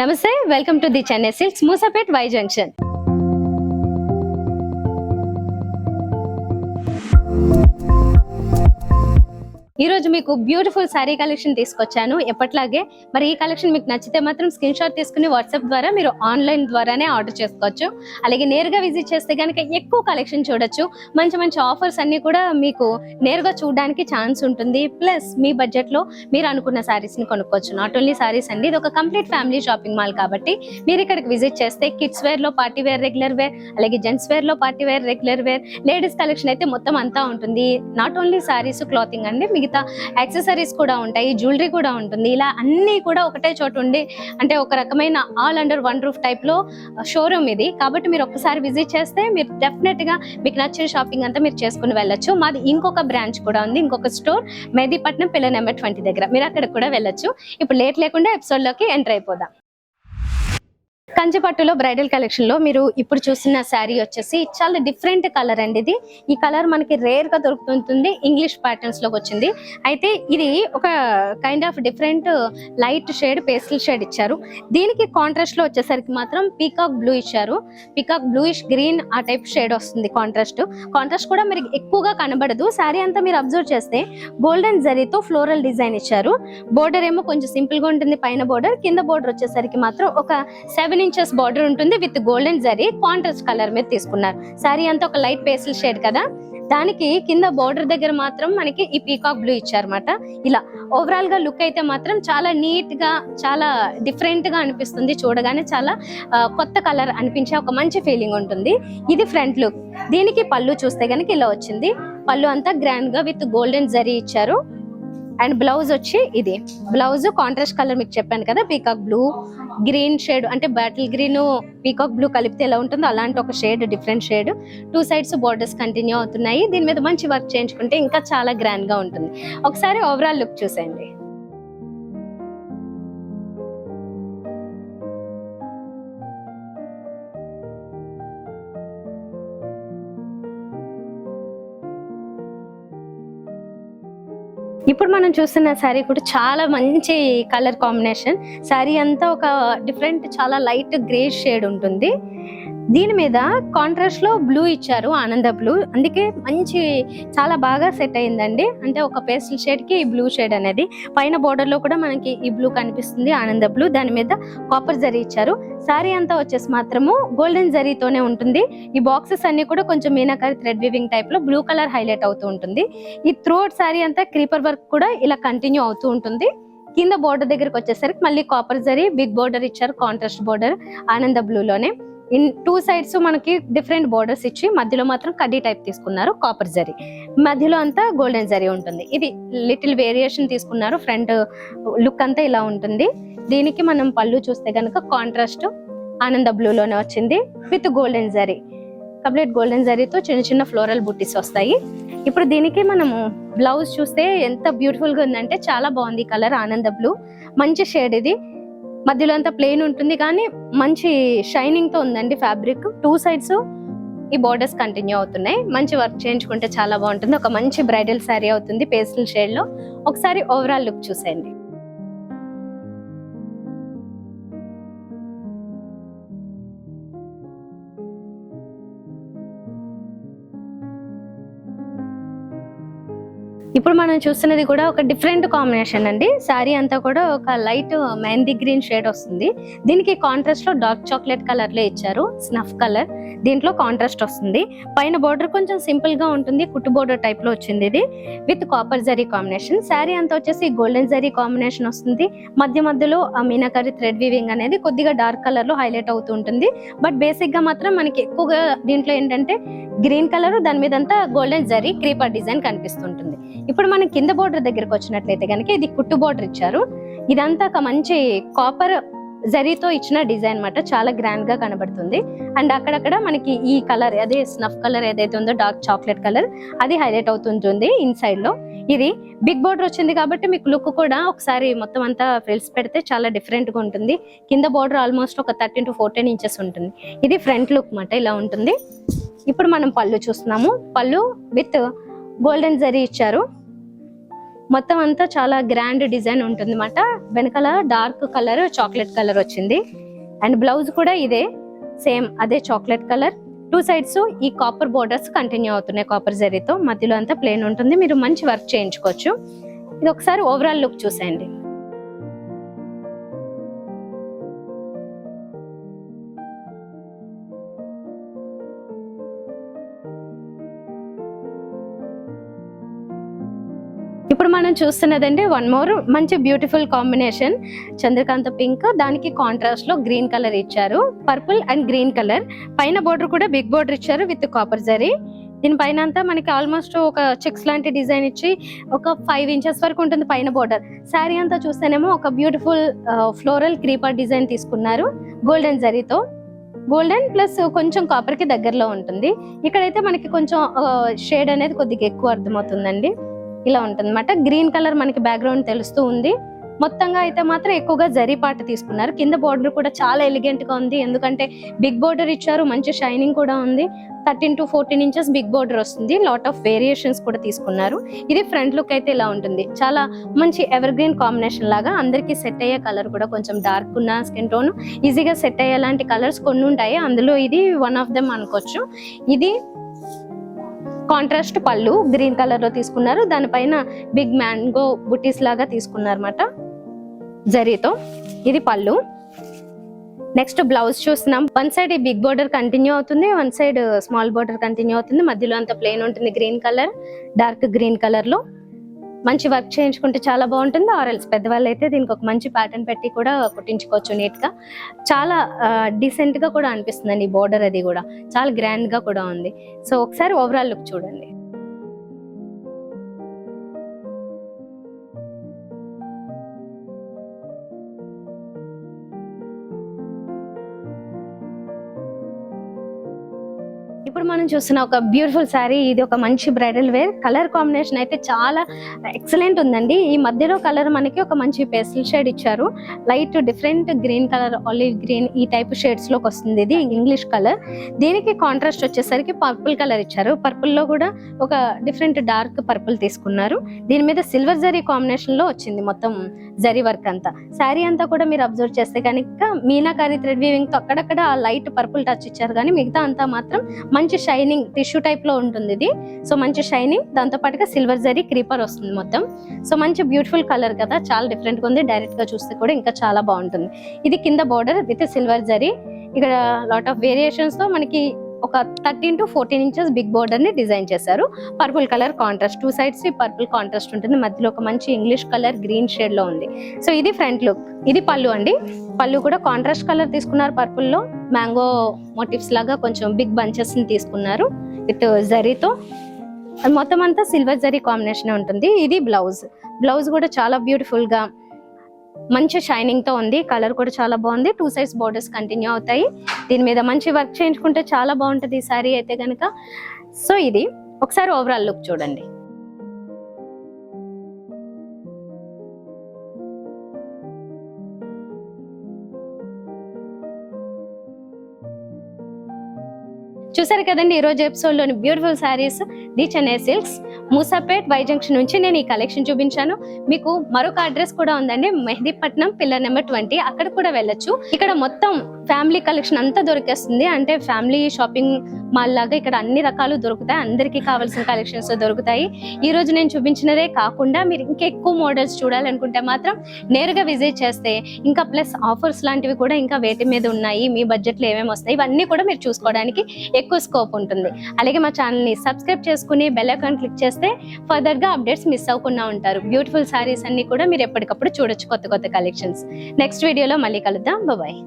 నమస్తే, welcome to the Chennai silks Moosapet Y junction. ఈ రోజు మీకు బ్యూటిఫుల్ సారీ కలెక్షన్ తీసుకొచ్చాను. ఎప్పట్లాగే మరి ఈ కలెక్షన్ మీకు నచ్చితే మాత్రం స్క్రీన్ షాట్ తీసుకుని వాట్సాప్ ద్వారా మీరు ఆన్లైన్ ద్వారానే ఆర్డర్ చేసుకోవచ్చు. అలాగే నేరుగా విజిట్ చేస్తే కనుక ఎక్కువ కలెక్షన్ చూడొచ్చు. మంచి మంచి ఆఫర్స్ అన్ని కూడా మీకు నేరుగా చూడడానికి ఛాన్స్ ఉంటుంది. ప్లస్ మీ బడ్జెట్ లో మీరు అనుకున్న సారీస్ ని కొనుక్కోవచ్చు. నాట్ ఓన్లీ సారీస్ అండి, ఇది ఒక కంప్లీట్ ఫ్యామిలీ షాపింగ్ మాల్ కాబట్టి మీరు ఇక్కడికి విజిట్ చేస్తే కిడ్స్ వేర్ లో పార్టీ వేర్, రెగ్యులర్ వేర్, అలాగే జెంట్స్ వేర్ లో party wear, regular wear, ladies collection అయితే మొత్తం అంతా ఉంటుంది. నాట్ ఓన్లీ సారీస్, క్లాతింగ్ అండి, యాక్సెసరీస్ కూడా ఉంటాయి, జ్యువెలరీ కూడా ఉంటుంది. ఇలా అన్ని కూడా ఒకటే చోట ఉండి అంటే ఒక రకమైన all under one roof type లో షోరూమ్ ఇది. కాబట్టి మీరు ఒక్కసారి విజిట్ చేస్తే మీరు డెఫినెట్ గా మీకు నచ్చిన షాపింగ్ అంతా మీరు చేసుకుని వెళ్ళొచ్చు. మాది ఇంకొక బ్రాంచ్ కూడా ఉంది, ఇంకొక స్టోర్ మెహదీపట్నం పిల్ల నెంబర్ 20 దగ్గర. మీరు అక్కడ కూడా వెళ్ళొచ్చు. ఇప్పుడు లేట్ లేకుండా ఎపిసోడ్ లోకి ఎంటర్ అయిపోదాం. కంచిపట్టులో బ్రైడల్ కలెక్షన్ లో మీరు ఇప్పుడు చూసిన శారీ వచ్చేసి చాలా డిఫరెంట్ కలర్ అండి. ఇది ఈ కలర్ మనకి రేర్ గా దొరుకుతుంటుంది, ఇంగ్లీష్ ప్యాటర్న్స్ లోకి వచ్చింది. అయితే ఇది ఒక kind of different light shade, pastel shade ఇచ్చారు. దీనికి కాంట్రాస్ట్ లో వచ్చేసరికి మాత్రం పీకాక్ బ్లూ ఇచ్చారు. పీకాక్ బ్లూయిష్ గ్రీన్ ఆ టైప్ షేడ్ వస్తుంది. కాంట్రాస్ట్ కూడా మీరు ఎక్కువగా కనబడదు. శారీ అంతా మీరు అబ్జర్వ్ చేస్తే గోల్డెన్ జరీతో ఫ్లోరల్ డిజైన్ ఇచ్చారు. బోర్డర్ ఏమో కొంచెం సింపుల్ గా ఉంటుంది పైన బోర్డర్, కింద బోర్డర్ వచ్చేసరికి మాత్రం ఒక 7 ఇంచెస్ బార్డర్ ఉంటుంది with golden zari contrast colour మీద తీసుకున్నారు. సారీ అంతా ఒక లైట్ పేస్టల్ షేడ్ కదా, దానికి కింద బోర్డర్ దగ్గర మాత్రం మనకి ఈ పీకాక్ బ్లూ ఇచ్చారన్నమాట. ఇలా ఓవరాల్ గా లుక్ అయితే మాత్రం చాలా నీట్ గా, చాలా డిఫరెంట్ గా అనిపిస్తుంది. చూడగానే చాలా కొత్త కలర్ అనిపించే ఒక మంచి ఫీలింగ్ ఉంటుంది. ఇది ఫ్రంట్ లుక్. దీనికి పళ్ళు చూస్తే కనుక ఇలా వచ్చింది. పళ్ళు అంతా గ్రాండ్ గా విత్ గోల్డెన్ జరీ ఇచ్చారు. అండ్ బ్లౌజ్ వచ్చి ఇది బ్లౌజ్ కాంట్రాస్ట్ కలర్ మీకు చెప్పాను కదా, పీకాక్ బ్లూ గ్రీన్ షేడ్, అంటే బాటిల్ గ్రీన్ పీకాక్ బ్లూ కలిపితే ఎలా ఉంటుందో అలాంటి ఒక shade, different shade. 2 sides borders continue అవుతున్నాయి. దీని మీద మంచి వర్క్ చేయించుకుంటే ఇంకా చాలా గ్రాండ్ గా ఉంటుంది. ఒకసారి ఓవరాల్ లుక్ చూసేయండి. ఇప్పుడు మనం చూస్తున్న శారీ కూడా చాలా మంచి కలర్ కాంబినేషన్. శారీ అంతా ఒక డిఫరెంట్, చాలా లైట్ గ్రే షేడ్ ఉంటుంది. దీని మీద కాంట్రాస్ట్ లో బ్లూ ఇచ్చారు, ఆనంద బ్లూ. అందుకే మంచి చాలా బాగా సెట్ అయిందండి. అంటే ఒక పేస్టల్ షేడ్ కి ఈ బ్లూ షేడ్ అనేది. పైన బోర్డర్ లో కూడా మనకి ఈ బ్లూ కనిపిస్తుంది, ఆనంద బ్లూ. దాని మీద కాపర్ జరీ ఇచ్చారు. సారీ అంతా వచ్చేసి మాత్రము గోల్డెన్ జరీతోనే ఉంటుంది. ఈ బాక్సెస్ అన్ని కూడా కొంచెం మీనాకరి థ్రెడ్ వీవింగ్ టైప్ లో బ్లూ కలర్ హైలైట్ అవుతూ ఉంటుంది. ఈ త్రోట్ సారీ అంతా క్రీపర్ వర్క్ కూడా ఇలా కంటిన్యూ అవుతూ ఉంటుంది. కింద బోర్డర్ దగ్గరకు వచ్చేసరికి మళ్ళీ కాపర్ జరీ బిగ్ బోర్డర్ ఇచ్చారు, కాంట్రాస్ట్ బోర్డర్ ఆనంద బ్లూలోనే. 2 సైడ్స్ మనకి డిఫరెంట్ బోర్డర్స్ ఇచ్చి మధ్యలో మాత్రం కడ్డీ టైప్ తీసుకున్నారు, కాపర్ జరీ. మధ్యలో అంతా గోల్డెన్ జరీ ఉంటుంది. ఇది లిటిల్ వేరియేషన్ తీసుకున్నారు. ఫ్రంట్ లుక్ అంతా ఇలా ఉంటుంది. దీనికి మనం పళ్ళు చూస్తే కనుక కాంట్రాస్ట్ ఆనంద బ్లూలోనే వచ్చింది with golden zari. Complete golden జరీతో చిన్న చిన్న ఫ్లోరల్ బుట్టీస్ వస్తాయి. ఇప్పుడు దీనికి మనము బ్లౌజ్ చూస్తే ఎంత బ్యూటిఫుల్ గా ఉందంటే చాలా బాగుంది. కలర్ ఆనంద బ్లూ, మంచి షేడ్. ఇది మధ్యలో అంతా ప్లెయిన్ ఉంటుంది కానీ మంచి షైనింగ్ తో ఉందండి ఫ్యాబ్రిక్. 2 సైడ్స్ ఈ బోర్డర్స్ కంటిన్యూ అవుతున్నాయి. మంచి వర్క్ చేయించుకుంటే చాలా బాగుంటుంది. ఒక మంచి బ్రైడల్ శారీ అవుతుంది పేస్టల్ షేడ్ లో. ఒకసారి ఓవరాల్ లుక్ చూసేయండి. ఇప్పుడు మనం చూస్తున్నది కూడా ఒక డిఫరెంట్ కాంబినేషన్ అండి. శారీ అంతా కూడా ఒక లైట్ మెహందీ గ్రీన్ షేడ్ వస్తుంది. దీనికి కాంట్రాస్ట్ లో డార్క్ చాక్లెట్ కలర్ లో ఇచ్చారు, స్నఫ్ కలర్. దీంట్లో కాంట్రాస్ట్ వస్తుంది. పైన బోర్డర్ కొంచెం సింపుల్ గా ఉంటుంది, కుట్టు బోర్డర్ టైప్ లో వచ్చింది. ఇది with copper zari combination. Sari అంతా వచ్చేసి గోల్డెన్ జరీ కాంబినేషన్ వస్తుంది. మధ్యలో మీనాకరి థ్రెడ్ వీవింగ్ అనేది కొద్దిగా డార్క్ కలర్ లో హైలైట్ అవుతూ ఉంటుంది. బట్ బేసిక్ గా మాత్రం మనకి ఎక్కువగా దీంట్లో ఏంటంటే గ్రీన్ కలర్, దాని మీద అంతా గోల్డెన్ జరీ క్రీపర్ డిజైన్ కనిపిస్తుంటుంది. ఇప్పుడు మనం కింద బోర్డర్ దగ్గరకు వచ్చినట్లయితే కనుక ఇది కుట్టు బోర్డర్ ఇచ్చారు. ఇదంతా ఒక మంచి కాపర్ జరీతో ఇచ్చిన డిజైన్ అన్నమాట. చాలా గ్రాండ్ గా కనబడుతుంది. అండ్ అక్కడక్కడ మనకి ఈ కలర్, అదే స్నఫ్ కలర్ ఏదైతే ఉందో డార్క్ చాక్లెట్ కలర్, అది హైలైట్ అవుతుంటుంది ఇన్సైడ్ లో. ఇది బిగ్ బోర్డర్ వచ్చింది కాబట్టి మీకు లుక్ కూడా ఒకసారి మొత్తం అంతా ఫ్రిల్స్ పెడితే చాలా డిఫరెంట్ గా ఉంటుంది. కింద బోర్డర్ ఆల్మోస్ట్ ఒక 13 to 14 ఇంచెస్ ఉంటుంది. ఇది ఫ్రంట్ లుక్ మాట, ఇలా ఉంటుంది. ఇప్పుడు మనం పళ్ళు చూస్తున్నాము. పళ్ళు విత్ గోల్డెన్ జరీ ఇచ్చారు. మొత్తం అంతా చాలా గ్రాండ్ డిజైన్ ఉంటుంది అన్నమాట. వెనకాల డార్క్ కలర్ చాక్లెట్ కలర్ వచ్చింది. అండ్ బ్లౌజ్ కూడా ఇదే సేమ్ అదే చాక్లెట్ కలర్. 2 సైడ్స్ ఈ కాపర్ బోర్డర్స్ కంటిన్యూ అవుతున్నాయి కాపర్ జరీతో. మధ్యలో అంతా ప్లేన్ ఉంటుంది, మీరు మంచి వర్క్ చేయించుకోవచ్చు. ఇది ఒకసారి ఓవరాల్ లుక్ చూసేయండి. ఇప్పుడు మనం చూస్తున్నదండి వన్ మోర్ మంచి బ్యూటిఫుల్ కాంబినేషన్. చంద్రకాంత పింక్, దానికి కాంట్రాస్ట్ లో గ్రీన్ కలర్ ఇచ్చారు. Purple and green colour. పైన బోర్డర్ కూడా బిగ్ బోర్డర్ ఇచ్చారు విత్ కాపర్ జరీ. దీనిపైన అంతా మనకి ఆల్మోస్ట్ ఒక చెక్స్ లాంటి డిజైన్ ఇచ్చి ఒక 5 ఇంచెస్ వరకు ఉంటుంది పైన బోర్డర్. శారీ అంతా చూస్తేనేమో ఒక బ్యూటిఫుల్ ఫ్లోరల్ క్రీపర్ డిజైన్ తీసుకున్నారు గోల్డెన్ జరీతో. గోల్డెన్ ప్లస్ కొంచెం కాపర్ కి దగ్గరలో ఉంటుంది. ఇక్కడైతే మనకి కొంచెం షేడ్ అనేది కొద్దిగా ఎక్కువ అర్థమవుతుందండి. ఇలా ఉంటుంది అన్నమాట. గ్రీన్ కలర్ మనకి బ్యాక్గ్రౌండ్ తెలుస్తూ ఉంది. మొత్తంగా అయితే మాత్రం ఎక్కువగా జరీ పార్ట్ తీసుకున్నారు. కింద బోర్డర్ కూడా చాలా ఎలిగెంట్ గా ఉంది, ఎందుకంటే బిగ్ బోర్డర్ ఇచ్చారు, మంచి షైనింగ్ కూడా ఉంది. 13 to 14 ఇంచెస్ బిగ్ బోర్డర్ వస్తుంది. లాట్ ఆఫ్ వేరియేషన్స్ కూడా తీసుకున్నారు. ఇది ఫ్రంట్ లుక్ అయితే ఇలా ఉంటుంది. చాలా మంచి ఎవర్ గ్రీన్ కాంబినేషన్ లాగా అందరికి సెట్ అయ్యే కలర్ కూడా, కొంచెం డార్క్ ఉన్న స్కిన్ టోన్ ఈజీగా సెట్ అయ్యే లాంటి కలర్స్ కొన్ని ఉంటాయి, అందులో ఇది వన్ ఆఫ్ దెమ్ అనుకోవచ్చు. ఇది కాంట్రాస్ట్ పళ్ళు గ్రీన్ కలర్ లో తీసుకున్నారు. దానిపైన బిగ్ మ్యాంగో బుటీస్ లాగా తీసుకున్నారు అన్నమాట జరీతో. ఇది పళ్ళు. నెక్స్ట్ బ్లౌజ్ చూస్తున్నాం. వన్ సైడ్ ఈ బిగ్ బోర్డర్ కంటిన్యూ అవుతుంది, one side small border continue అవుతుంది. మధ్యలో అంతా ప్లెయిన్ ఉంటుంది green colour, dark green colour లో. మంచి వర్క్ చేయించుకుంటే చాలా బాగుంటుంది. ఆర్ఎల్స్ పెద్దవాళ్ళు అయితే దీనికి ఒక మంచి ప్యాటర్న్ పెట్టి కూడా కుట్టించుకోవచ్చు నీట్ గా. చాలా డీసెంట్ గా కూడా అనిపిస్తుందండి ఈ బోర్డర్, అది కూడా చాలా గ్రాండ్ గా కూడా ఉంది. సో ఒకసారి ఓవరాల్ లుక్ చూడండి. ఇప్పుడు మనం చూస్తున్న ఒక బ్యూటిఫుల్ శారీ. ఇది ఒక మంచి బ్రైడల్ వేర్. కలర్ కాంబినేషన్ అయితే చాలా ఎక్సలెంట్ ఉందండి. ఈ మధ్యలో కలర్ మనకి ఒక మంచి పేస్టల్ షేడ్ ఇచ్చారు. Light different green colour, olive green ఈ టైప్ షేడ్స్ లోకి వస్తుంది. ఇది ఇంగ్లీష్ కలర్. దీనికి కాంట్రాస్ట్ వచ్చేసరికి పర్పుల్ కలర్ ఇచ్చారు. పర్పుల్ లో కూడా ఒక డిఫరెంట్ డార్క్ పర్పుల్ తీసుకున్నారు. దీని మీద సిల్వర్ జరీ కాంబినేషన్ లో వచ్చింది మొత్తం జరీ వర్క్ అంతా. శారీ అంతా కూడా మీరు అబ్జర్వ్ చేస్తే కనుక మీనాకారి థ్రెడ్ వీవింగ్ తో అక్కడక్కడ లైట్ పర్పుల్ టచ్ ఇచ్చారు, కానీ మిగతా అంతా మాత్రం మంచి షైనింగ్ టిష్యూ టైప్ లో ఉంటుంది ఇది. సో మంచి షైనింగ్, దాంతో పాటుగా సిల్వర్ జరీ క్రీపర్ వస్తుంది మొత్తం. సో మంచి బ్యూటిఫుల్ కలర్ కదా, చాలా డిఫరెంట్ గా ఉంది. డైరెక్ట్ గా చూస్తే కూడా ఇంకా చాలా బాగుంటుంది. ఇది కింద బోర్డర్ విత్ సిల్వర్ జరీ. ఇక్కడ లాట్ ఆఫ్ వేరియేషన్స్ తో మనకి ఒక 13 to 14 ఇంచెస్ బిగ్ బోర్డర్ ని డిజైన్ చేశారు. Purple colour contrast, 2 sides purple contrast ఉంటుంది. మధ్యలో ఒక మంచి ఇంగ్లీష్ కలర్ గ్రీన్ షేడ్ లో ఉంది. సో ఇది ఫ్రంట్ లుక్. ఇది పళ్ళు అండి. పళ్ళు కూడా కాంట్రాస్ట్ కలర్ తీసుకున్నారు. పర్పుల్ లో మ్యాంగో మోటివ్స్ లాగా కొంచెం బిగ్ బంచెస్ ని తీసుకున్నారు విత్ జరీతో. మొత్తం అంతా సిల్వర్ జరీ కాంబినేషన్ ఉంటుంది. ఇది బ్లౌజ్. బ్లౌజ్ కూడా చాలా బ్యూటిఫుల్ గా మంచి షైనింగ్ తో ఉంది. కలర్ కూడా చాలా బాగుంది. 2 సైడ్స్ బోర్డర్స్ కంటిన్యూ అవుతాయి. దీని మీద మంచి వర్క్ చేయించుకుంటే చాలా బాగుంటుంది ఈ సారీ అయితే కనుక. సో ఇది ఒకసారి ఓవరాల్ లుక్ చూడండి. చూసారు కదండి ఈ రోజు ఎపిసోడ్ లోని beautiful saris. The Chennai silks Moosapet Y junction నుంచి నేను ఈ కలెక్షన్ చూపించాను. మీకు మరొక అడ్రస్ కూడా ఉందండి, మెహదీపట్నం పిల్లర్ నెంబర్ 20. అక్కడ కూడా వెళ్ళొచ్చు. ఇక్కడ మొత్తం ఫ్యామిలీ కలెక్షన్ అంతా దొరికేస్తుంది. అంటే ఫ్యామిలీ షాపింగ్ మాల్ లాగా ఇక్కడ అన్ని రకాలు దొరుకుతాయి. అందరికీ కావాల్సిన కలెక్షన్స్ దొరుకుతాయి. ఈ రోజు నేను చూపించినదే కాకుండా మీరు ఇంకా ఎక్కువ మోడల్స్ చూడాలనుకుంటే మాత్రం నేరుగా విజిట్ చేస్తే ఇంకా ప్లస్ ఆఫర్స్ లాంటివి కూడా ఇంకా వేటి మీద ఉన్నాయి, మీ బడ్జెట్ లో ఏమేమి వస్తాయి, ఇవన్నీ కూడా మీరు చూసుకోవడానికి ఎక్కువ స్కోప్ ఉంటుంది. అలాగే మా ఛానల్ ని సబ్స్క్రైబ్ చేసుకుని బెల్ ఐకాన్ క్లిక్ చేస్తే ఫర్దర్ గా అప్డేట్స్ మిస్ అవ్వకుండా ఉంటారు. బ్యూటిఫుల్ సారీస్ అన్ని కూడా మీరు ఎప్పటికప్పుడు చూడొచ్చు, కొత్త కొత్త కలెక్షన్స్. నెక్స్ట్ వీడియోలో మళ్ళీ కలుద్దాం. బాయ్.